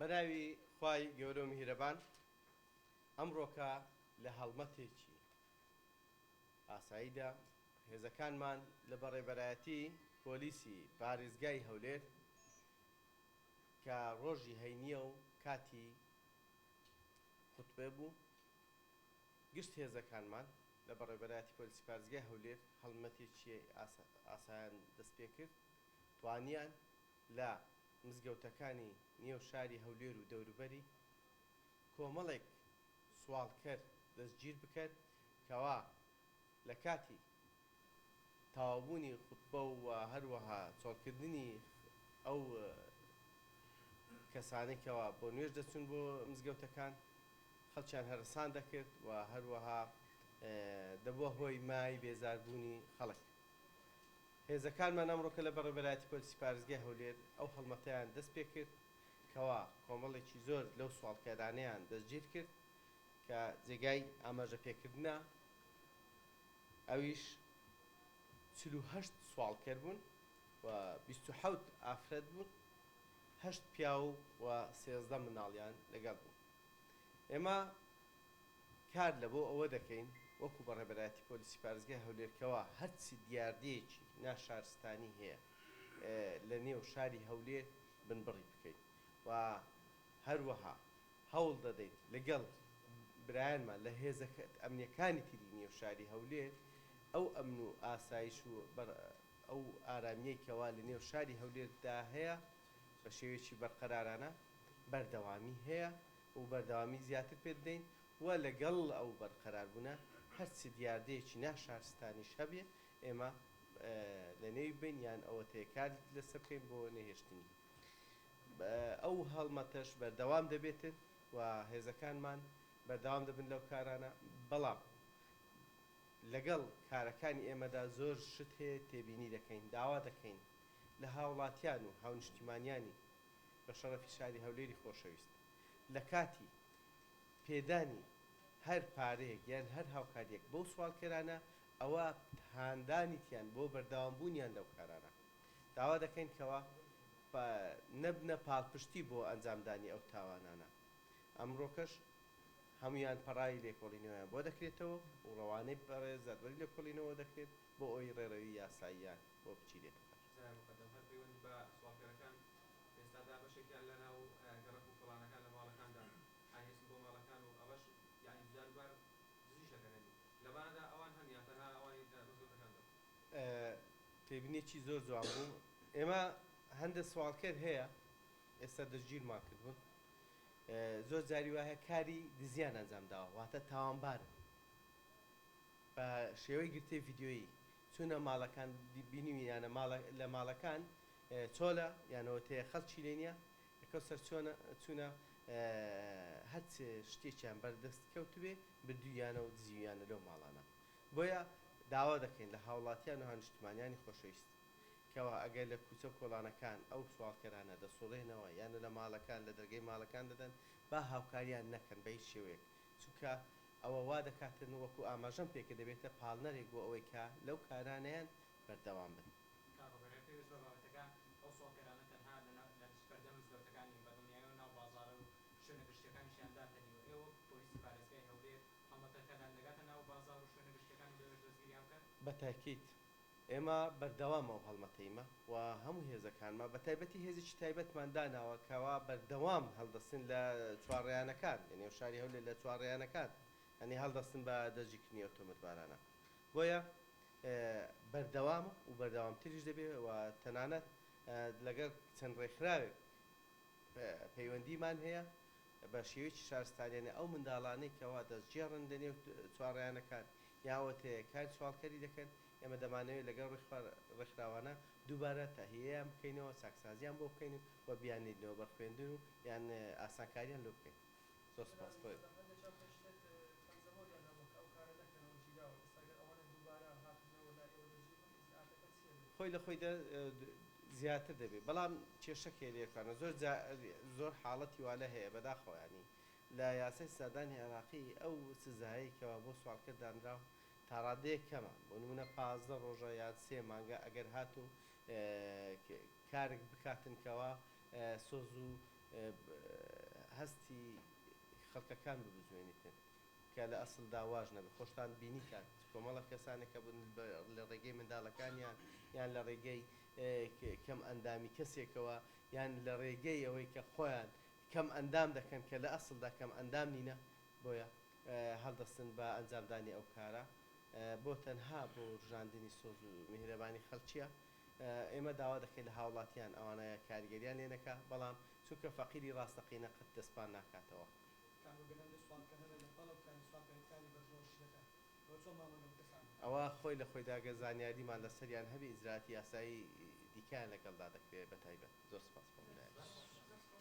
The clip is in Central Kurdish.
بەناوی خوای گەورە و میهرەبان ئەمڕۆکە لە هەڵمەتێکی ئاساییدا هێزەکانمان لە بەڕێبەرایەتی پۆلیسی پارێزگای هەولێر کە ڕۆژی هەینیە و کاتی خوتبە بوو گشت هێزەکانمان لە بەڕێبەرایەتی پۆلیسی پارێزگای هەولێر هەڵمەتێکی ئاساییان دەست پێ کرد توانیان لە مزگەوتەکانی نێو شاری هەولێر و دەوروبەری کۆمەڵێک سواڵکەر دەستگیر بکرد کەوا لە کاتی تەواوبوونی خوتبە و هەروەها چۆڵکردنی ئەو کەسانێکەوە بۆ نوێژ دەچون بۆ مزگەوتەکان خەڵکیان هەرسان دەکرد و هەروەها دەبووە هۆی مای بێزاربوونی خەڵک. هێزەکانمان ئەمڕۆکە لە بەڕێبەرایەتی پۆلیسی پارێزگای هەولێر ئەو هەڵمەتەیان دەست پێ کرد کەوا کۆمەڵێکی زۆر لەو سواڵکێرانەیان دەستگیر کرد کە جێگای ئاماژە پێکردنە ئەویش 48 سواڵکەر بوون و 27 ئافرەت بوون 8 پیا و 13 مناڵیان لەگەڵ بوون. ئێمە کار لە بۆ ئەوە دەکەین وەکو بەڕێبەرایەتی پۆلیسی پارێزگای هەولێرکەوە هەرچی دیاردەیەکی ناشارستانی هەیە لە نێو شاری هەولێر بنبڕی بکەین و هەروەها هەوڵ دەدەیت لەگەڵ برایانمان لە هێزەکە ئەمنیەکانی تری نێو شاری هەولێر ئەو ئەمن و ئاسایش و ئەو ئارامیەکەوە لە نێو شاری هەولێردا هەیە بە شێوەیەکی بەرقەرارانە بەردەوامی هەیە و بەردەوامی زیاتر پێ بدەین و لەگەڵ ئەو بەرقەراربوونە هەرچی دیاردەیەکی ناشارستانیش هەبێ ئێمە لە نێوی بین یان ئەوە تێکار لەسەر بکەین بۆ نەهێشتنی ئەو هەڵمەتەش بەردەوام دەبێتن و هێزەکانمان بەردەوام دەبن لەو کارانە. بەڵام لەگەڵ کارەکانی ئێمەدا زۆر شت هەیە تێبینی دەکەین داوا دەکەین لە هاوڵاتیان و هاونیشتیمانیانی بە شەڕەفی شاری هەولێری خۆشەویست لە کاتی پێدانی هەر پارەیەک یان هەر هاوکاریەک بەو سواڵکێرانە ئەوە هاندانیتیان بۆ بەردەوامبوونیان لەو کارانە داوا دەکەین کەەوە نەبنە پاڵپشتی بۆ ئەنجامدانی ئەو تاوانانە. ئەمڕۆکەش هەمویان پەڕای لێکۆڵینەوەیان بۆ دەکرێتەوە و ڕەوانەی بەڕێز زەدوەری لێکۆڵینەوە دەکرێت بۆ ئەوی ڕێڕەوی یاساییان بۆ بچیرێت. ئێستادا بەشێکیان لە ناو گەڕک و فڵانەکان لە ماڵەکاندا ئاهێزن بۆ ماڵەکان و ئەوەش یانی جاربار دزیشەکەنێنی لەبانەدا ئەوان هەن یان تەنها ئەوانی مزگەوتەکاندا پێبینێکی زۆر جوان بوو. ئێمە هەندێک سواڵکەر هەیە ئێستا دەستگیرمان کردبوون زۆر جاری وایە کاری دزیان ئەنجام داوە واتە تاوانبارن بە شێوەی گرتەی ڤیددیۆیی چونە ماڵەکان بینیویانە لە ماڵەکان چۆلە یانەوە تێ خەڵکی لێ نیە یەکە سەر چونە هەرچ شتێکیان بەردەست کەوتبێ بردوویانە و دزیویانە لەو ماڵانە. بۆیە داوا دەکەین لە هاوڵاتیان و هاونیشتیمانیانی خۆشەویست کەوا ئەگەر لە کوچە کۆڵانەکان ئەو سواڵکەرانە دەسوڵێنەوە یانە لە ماڵەکان لە دەرگەی ماڵەکان دەدەن با هاوکاریان نەکەن بە هیچ شێوەیەک چونکە ئەوە وا دەکاتن وەکو ئاماژەم پێکە دەبێتە پاڵنەرێک بۆ ئەوەی کە لەو کارانەیان بەردەوام بن. ئەو سۆکەرانە تەنها لە پەردە مزگەوتەکانی بەدڵنیایە و ناو بازاڕە و شوێنە گشتەکانیشیاندا تەنیوە ئێوە پۆلیسی پارێزگای هەولێر هەڵمەتەکەدان دەگاتە ناو بازاڕ و شوێنە گشتەکانی دەستگیریان بکەن؟ بەتاکید ئێمە بەردەوامەوە هەڵمەتەیمە و هەموو هێزەکانمە بە تایبەتی هێزێکی تایبەتمان داناوە کەوا بەردەوام هەڵدەستن لە چوارڕێیانەکان لە شاری هەولێر لە چوارڕێیانەکان ئەنی هەڵدەستن بە دەستگیرکردنی ئۆتۆمۆبیلانە. بۆیە بەردەوامە و بەردەوامتریش دەبێت و تەنانەت لەگەڵ چەند ڕێکخراوێک پەیوەندیمان هەیە بە شێوەیەکی شارستانیانە ئەو منداڵانەی کەوا دەستگێڕن لە نێو چوارڕێیانەکان یاوەتەیە کار سواڵکەری دەکەن ئێمە دەمانەوێت لەگەڵ ڕێکخراوانە دووبارە تاهیەیان بکەینەوە چاکسازیان بۆ بکەین و بیانێنەوە بە خوێندن و یان ئاسانکاریان لۆ بکەین. زۆر سوپاس. خۆی لە خۆی زیاتر دەبێت بەڵام کێشەکێ لێکانە زۆر حاڵەتی والە هەیە بەداخۆیانی لە یاسای سەردانی عێراقی ئەو سزایەکەوە بۆ سواڵکەر دانراو تا ڕادەیە کەمە بۆ نمونە 15 ڕۆژە یان 3 مانگە ئەگەر هاتوو کارێک بکاتنکەوە سۆز و هەستی خەڵکەکان ببزوێنیتن کە لە ئەسڵ داواژ نەبێت خۆشتان بینیتان کۆمەڵە کەسانێکە بوون لە ڕێگەی منداڵەکانیان یان لە ڕێگەی کەم ئەندامی کەسێکەوە یان لە ڕێگەی ئەوەی کە خۆیان کەم ئەندام دەکەن کە لە ئەسڵدا کەم ئەندام نینە بۆیە هەڵدەستن بە ئەنجامدانی ئەو کارە بۆ تەنها بۆ ڕژاندنی سۆز و میهرەبانی خەڵکیە ئێمە داوا دەکەین لە هاوڵاتیان ئەوانەیە کاریگەریان لێ نەکا بەڵام چونکە فەقیری ڕاستەقینە قەت دەستپان ناکاتەوە ئەوە خۆی لە خۆی داگە زانیاریمان لەسەریان هەبی ئیجراتی یاسایی دیکەیان لەگەڵدا دەکرێت بە تایبەت زۆر سپاس بۆ